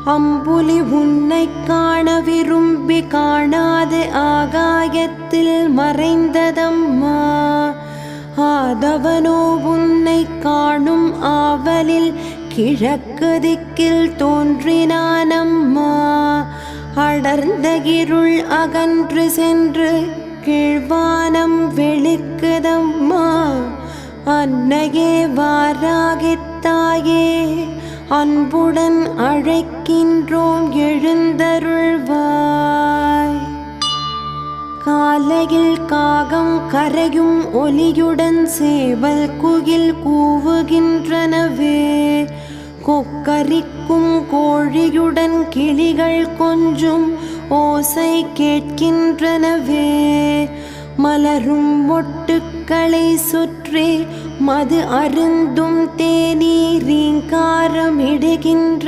அம்புலி உன்னை காண விரும்பி காணாது ஆகாயத்தில் மறைந்ததம்மா. ஆதவனோ உன்னை காணும் ஆவலில் கிழக்கு திக்கில் தோன்றினானம்மா. அடர்ந்த இருள் அகன்று சென்று கீழ்வானம் வெளிக்குதம்மா. அன்னையே வாராகித்தாயே அன்புடன் அழைக்கின்றோம் எழுந்தருள்வாய். காலையில் காகம் கரையும் ஒலியுடன் சேவல் குயில் கூவுகின்றனவே. கொக்கரிக்கும் கோழியுடன் கிளிகள் கொஞ்சும் ஓசை கேட்கின்றனவே. மலரும் மொட்டுக்களை சுற்றி மது அருந்தும் தேநீர் ரீங்காரமிடுகின்ற